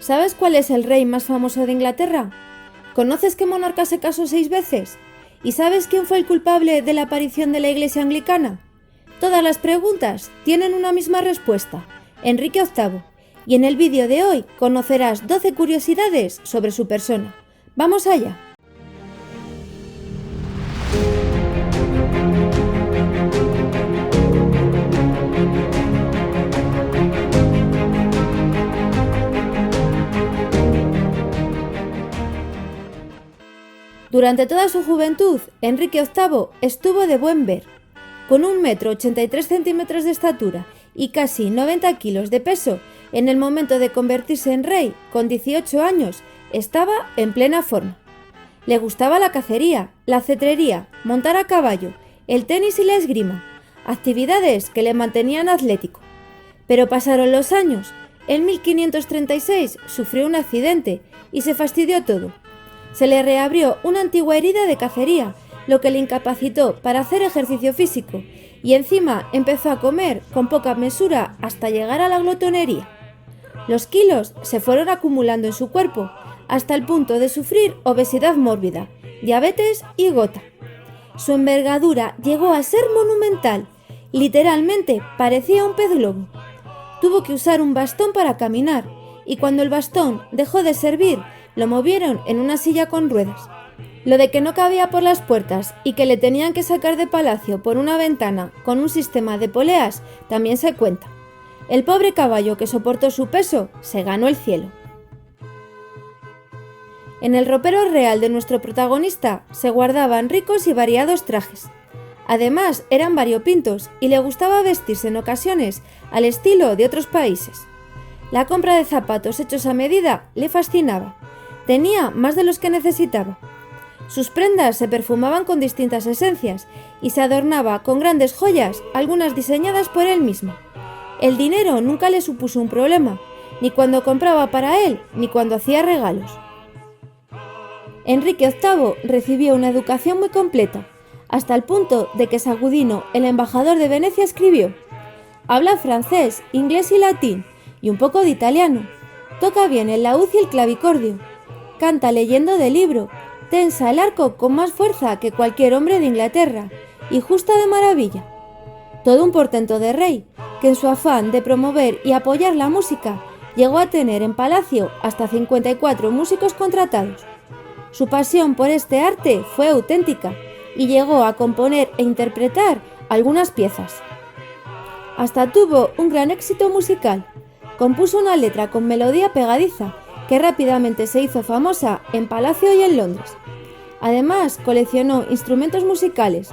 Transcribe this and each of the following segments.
¿Sabes cuál es el rey más famoso de Inglaterra? ¿Conoces qué monarca se casó 6 veces? ¿Y sabes quién fue el culpable de la aparición de la Iglesia anglicana? Todas las preguntas tienen una misma respuesta: Enrique VIII. Y en el vídeo de hoy conocerás 12 curiosidades sobre su persona. ¡Vamos allá! Durante toda su juventud, Enrique VIII estuvo de buen ver. Con 1,83 m de estatura y casi 90 kilos de peso, en el momento de convertirse en rey, con 18 años, estaba en plena forma. Le gustaba la cacería, la cetrería, montar a caballo, el tenis y la esgrima, actividades que le mantenían atlético. Pero pasaron los años. En 1536 sufrió un accidente y se fastidió todo. Se le reabrió una antigua herida de cacería, lo que le incapacitó para hacer ejercicio físico, y encima empezó a comer con poca mesura hasta llegar a la glotonería. Los kilos se fueron acumulando en su cuerpo, hasta el punto de sufrir obesidad mórbida, diabetes y gota. Su envergadura llegó a ser monumental, literalmente parecía un pez globo. Tuvo que usar un bastón para caminar, y cuando el bastón dejó de servir, lo movieron en una silla con ruedas. Lo de que no cabía por las puertas y que le tenían que sacar de palacio por una ventana con un sistema de poleas también se cuenta. El pobre caballo que soportó su peso se ganó el cielo. En el ropero real de nuestro protagonista se guardaban ricos y variados trajes. Además, eran variopintos y le gustaba vestirse en ocasiones al estilo de otros países. La compra de zapatos hechos a medida le fascinaba. Tenía más de los que necesitaba. Sus prendas se perfumaban con distintas esencias y se adornaba con grandes joyas, algunas diseñadas por él mismo. El dinero nunca le supuso un problema, ni cuando compraba para él, ni cuando hacía regalos. Enrique VIII recibió una educación muy completa, hasta el punto de que Sagudino, el embajador de Venecia, escribió: habla francés, inglés y latín, y un poco de italiano. Toca bien el laúd y el clavicordio. Canta leyendo de libro, tensa el arco con más fuerza que cualquier hombre de Inglaterra, y justa de maravilla. Todo un portento de rey, que en su afán de promover y apoyar la música, llegó a tener en palacio hasta 54 músicos contratados. Su pasión por este arte fue auténtica, y llegó a componer e interpretar algunas piezas. Hasta tuvo un gran éxito musical. Compuso una letra con melodía pegadiza, que rápidamente se hizo famosa en Palacio y en Londres. Además, coleccionó instrumentos musicales: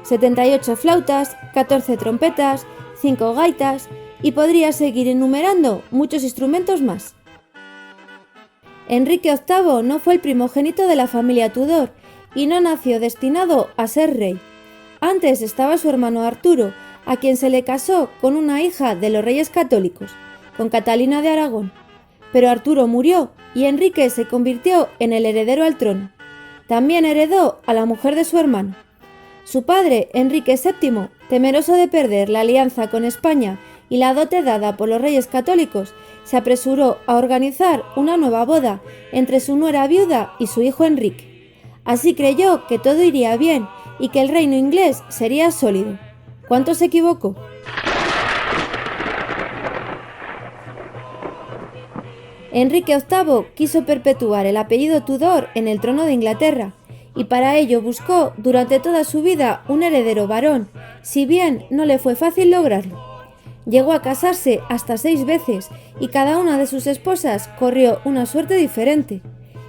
78 flautas, 14 trompetas, 5 gaitas, y podría seguir enumerando muchos instrumentos más. Enrique VIII no fue el primogénito de la familia Tudor y no nació destinado a ser rey. Antes estaba su hermano Arturo, a quien se le casó con una hija de los reyes católicos, con Catalina de Aragón. Pero Arturo murió y Enrique se convirtió en el heredero al trono. También heredó a la mujer de su hermano. Su padre, Enrique VII, temeroso de perder la alianza con España y la dote dada por los reyes católicos, se apresuró a organizar una nueva boda entre su nuera viuda y su hijo Enrique. Así creyó que todo iría bien y que el reino inglés sería sólido. ¿Cuánto se equivocó? Enrique VIII quiso perpetuar el apellido Tudor en el trono de Inglaterra, y para ello buscó durante toda su vida un heredero varón, si bien no le fue fácil lograrlo. Llegó a casarse hasta 6 veces y cada una de sus esposas corrió una suerte diferente,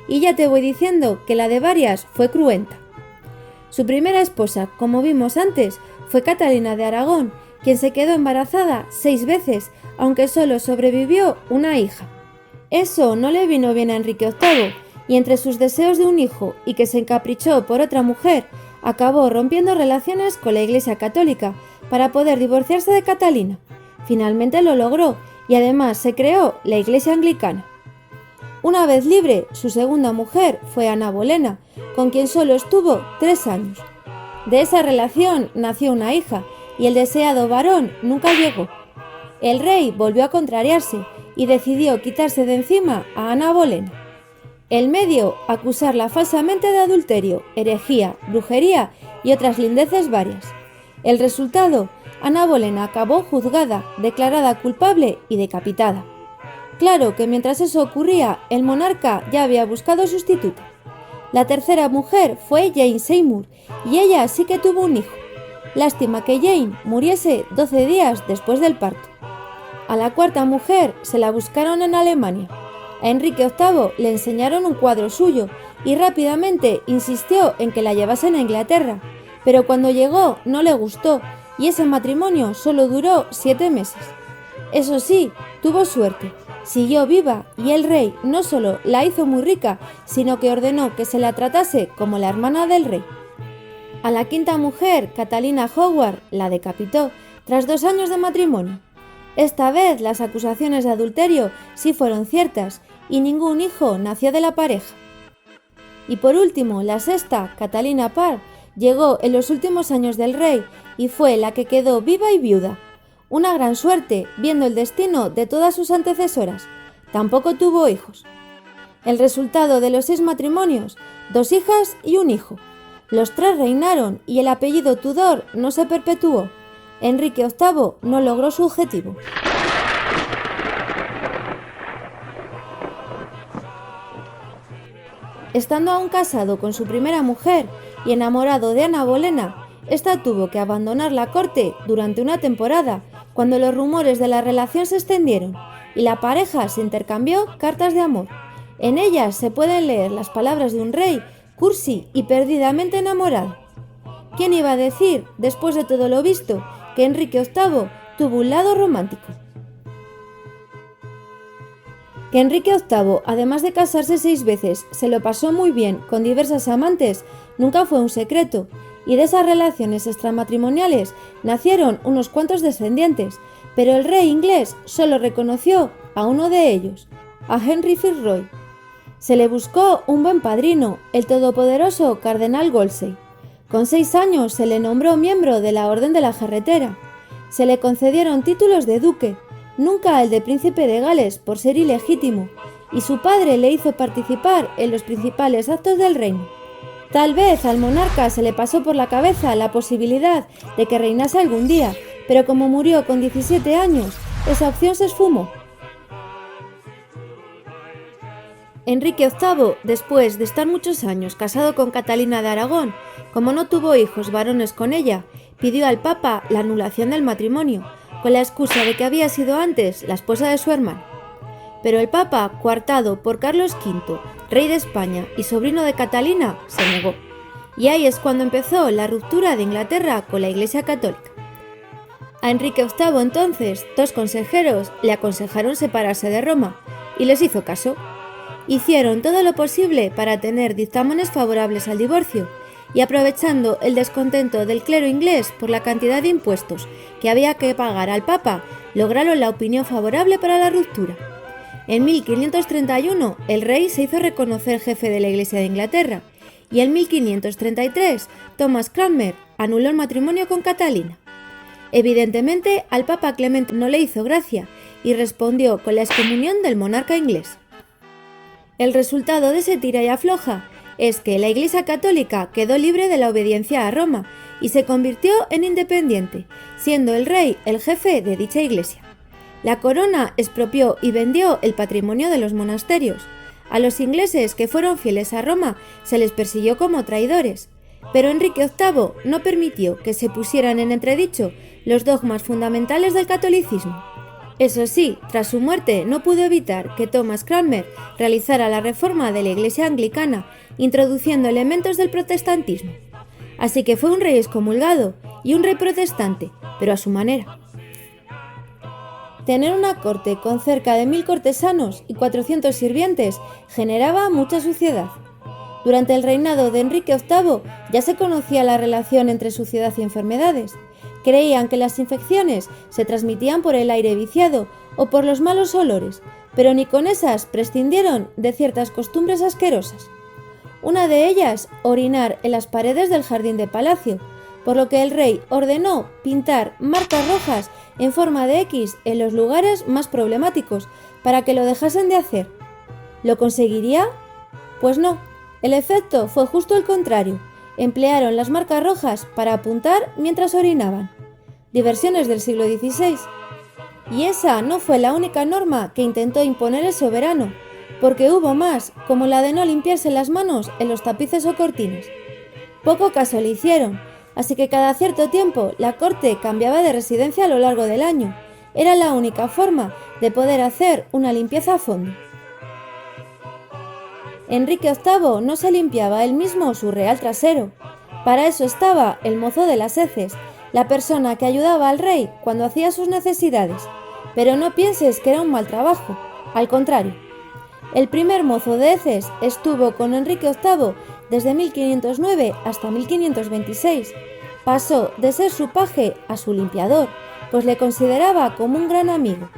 y ya te voy diciendo que la de varias fue cruenta. Su primera esposa, como vimos antes, fue Catalina de Aragón, quien se quedó embarazada 6 veces, aunque solo sobrevivió una hija. Eso no le vino bien a Enrique VIII, y entre sus deseos de un hijo y que se encaprichó por otra mujer, acabó rompiendo relaciones con la Iglesia Católica para poder divorciarse de Catalina. Finalmente lo logró, y además se creó la Iglesia Anglicana. Una vez libre, su segunda mujer fue Ana Bolena, con quien solo estuvo 3 años. De esa relación nació una hija, y el deseado varón nunca llegó. El rey volvió a contrariarse y decidió quitarse de encima a Ana Bolena. El medio, acusarla falsamente de adulterio, herejía, brujería y otras lindeces varias. El resultado, Ana Bolena acabó juzgada, declarada culpable y decapitada. Claro que mientras eso ocurría, el monarca ya había buscado sustituta. La tercera mujer fue Jane Seymour, y ella sí que tuvo un hijo. Lástima que Jane muriese 12 días después del parto. A la cuarta mujer se la buscaron en Alemania. A Enrique VIII le enseñaron un cuadro suyo y rápidamente insistió en que la llevasen a Inglaterra, pero cuando llegó no le gustó y ese matrimonio solo duró 7 meses. Eso sí, tuvo suerte. Siguió viva y el rey no solo la hizo muy rica, sino que ordenó que se la tratase como la hermana del rey. A la quinta mujer, Catalina Howard, la decapitó tras 2 años de matrimonio. Esta vez las acusaciones de adulterio sí fueron ciertas y ningún hijo nació de la pareja. Y por último, la sexta, Catalina Parr, llegó en los últimos años del rey y fue la que quedó viva y viuda. Una gran suerte, viendo el destino de todas sus antecesoras. Tampoco tuvo hijos. El resultado de los 6 matrimonios, 2 hijas y un hijo. Los 3 reinaron y el apellido Tudor no se perpetuó. Enrique VIII no logró su objetivo. Estando aún casado con su primera mujer y enamorado de Ana Bolena, esta tuvo que abandonar la corte durante una temporada cuando los rumores de la relación se extendieron y la pareja se intercambió cartas de amor. En ellas se pueden leer las palabras de un rey cursi y perdidamente enamorado. ¿Quién iba a decir, después de todo lo visto, que Enrique VIII tuvo un lado romántico? Que Enrique VIII, además de casarse 6 veces, se lo pasó muy bien con diversas amantes, nunca fue un secreto, y de esas relaciones extramatrimoniales nacieron unos cuantos descendientes, pero el rey inglés solo reconoció a uno de ellos, a Henry Fitzroy. Se le buscó un buen padrino, el todopoderoso cardenal Wolsey. Con 6 años se le nombró miembro de la Orden de la Jarretera. Se le concedieron títulos de duque, nunca el de príncipe de Gales por ser ilegítimo, y su padre le hizo participar en los principales actos del reino. Tal vez al monarca se le pasó por la cabeza la posibilidad de que reinase algún día, pero como murió con 17 años, esa opción se esfumó. Enrique VIII, después de estar muchos años casado con Catalina de Aragón, como no tuvo hijos varones con ella, pidió al Papa la anulación del matrimonio, con la excusa de que había sido antes la esposa de su hermano. Pero el Papa, coartado por Carlos V, rey de España y sobrino de Catalina, se negó. Y ahí es cuando empezó la ruptura de Inglaterra con la Iglesia Católica. A Enrique VIII entonces, 2 consejeros le aconsejaron separarse de Roma, y les hizo caso. Hicieron todo lo posible para tener dictámenes favorables al divorcio, y aprovechando el descontento del clero inglés por la cantidad de impuestos que había que pagar al Papa, lograron la opinión favorable para la ruptura. En 1531 el rey se hizo reconocer jefe de la Iglesia de Inglaterra y en 1533 Thomas Cranmer anuló el matrimonio con Catalina. Evidentemente al Papa Clemente no le hizo gracia y respondió con la excomunión del monarca inglés. El resultado de ese tira y afloja es que la Iglesia Católica quedó libre de la obediencia a Roma y se convirtió en independiente, siendo el rey el jefe de dicha iglesia. La corona expropió y vendió el patrimonio de los monasterios. A los ingleses que fueron fieles a Roma se les persiguió como traidores, pero Enrique VIII no permitió que se pusieran en entredicho los dogmas fundamentales del catolicismo. Eso sí, tras su muerte no pudo evitar que Thomas Cranmer realizara la reforma de la Iglesia anglicana, introduciendo elementos del protestantismo. Así que fue un rey excomulgado y un rey protestante, pero a su manera. Tener una corte con cerca de 1000 cortesanos y 400 sirvientes generaba mucha suciedad. Durante el reinado de Enrique VIII ya se conocía la relación entre suciedad y enfermedades. Creían que las infecciones se transmitían por el aire viciado o por los malos olores, pero ni con esas prescindieron de ciertas costumbres asquerosas. Una de ellas, orinar en las paredes del jardín de palacio, por lo que el rey ordenó pintar marcas rojas en forma de X en los lugares más problemáticos para que lo dejasen de hacer. ¿Lo conseguiría? Pues no, el efecto fue justo el contrario. Emplearon las marcas rojas para apuntar mientras orinaban. Diversiones del siglo XVI. Y esa no fue la única norma que intentó imponer el soberano, porque hubo más, como la de no limpiarse las manos en los tapices o cortinas. Poco caso le hicieron, así que cada cierto tiempo la corte cambiaba de residencia a lo largo del año. Era la única forma de poder hacer una limpieza a fondo. Enrique VIII no se limpiaba él mismo su real trasero. Para eso estaba el mozo de las heces, la persona que ayudaba al rey cuando hacía sus necesidades. Pero no pienses que era un mal trabajo, al contrario. El primer mozo de heces estuvo con Enrique VIII desde 1509 hasta 1526. Pasó de ser su paje a su limpiador, pues le consideraba como un gran amigo,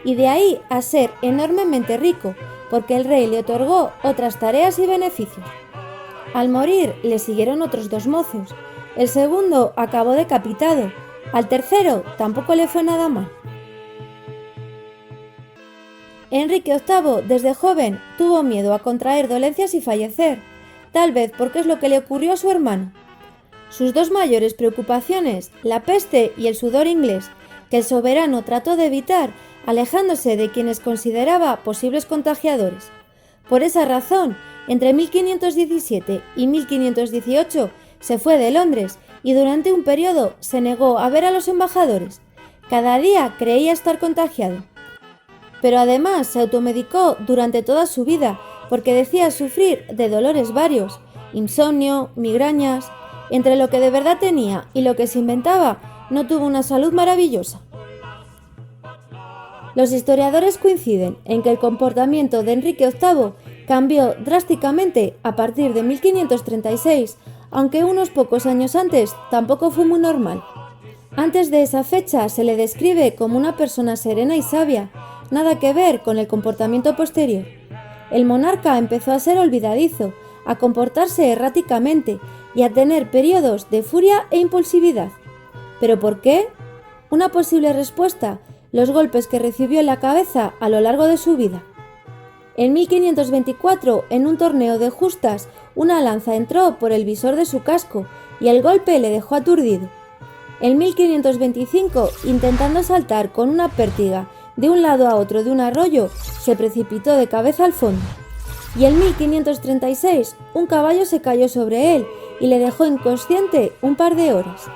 y de ahí a ser enormemente rico, porque el rey le otorgó otras tareas y beneficios. Al morir le siguieron otros 2 mozos. El segundo acabó decapitado, al tercero tampoco le fue nada mal. Enrique VIII desde joven tuvo miedo a contraer dolencias y fallecer, tal vez porque es lo que le ocurrió a su hermano. Sus 2 mayores preocupaciones, la peste y el sudor inglés, que el soberano trató de evitar alejándose de quienes consideraba posibles contagiadores. Por esa razón, entre 1517 y 1518 se fue de Londres y durante un periodo se negó a ver a los embajadores. Cada día creía estar contagiado. Pero además se automedicó durante toda su vida porque decía sufrir de dolores varios, insomnio, migrañas. Entre lo que de verdad tenía y lo que se inventaba, no tuvo una salud maravillosa. Los historiadores coinciden en que el comportamiento de Enrique VIII cambió drásticamente a partir de 1536, aunque unos pocos años antes tampoco fue muy normal. Antes de esa fecha se le describe como una persona serena y sabia, nada que ver con el comportamiento posterior. El monarca empezó a ser olvidadizo, a comportarse erráticamente y a tener periodos de furia e impulsividad. ¿Pero por qué? Una posible respuesta: los golpes que recibió en la cabeza a lo largo de su vida. En 1524, en un torneo de justas, una lanza entró por el visor de su casco y el golpe le dejó aturdido. En 1525, intentando saltar con una pértiga de un lado a otro de un arroyo, se precipitó de cabeza al fondo. Y en 1536, un caballo se cayó sobre él y le dejó inconsciente un par de horas.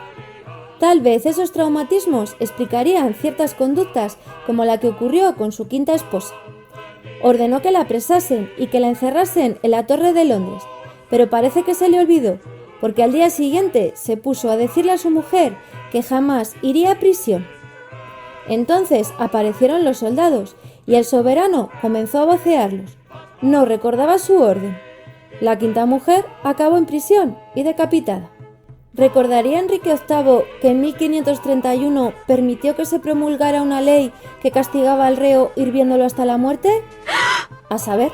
Tal vez esos traumatismos explicarían ciertas conductas como la que ocurrió con su quinta esposa. Ordenó que la apresasen y que la encerrasen en la Torre de Londres, pero parece que se le olvidó, porque al día siguiente se puso a decirle a su mujer que jamás iría a prisión. Entonces aparecieron los soldados y el soberano comenzó a vocearlos. No recordaba su orden. La quinta mujer acabó en prisión y decapitada. ¿Recordaría Enrique VIII que en 1531 permitió que se promulgara una ley que castigaba al reo hirviéndolo hasta la muerte? A saber.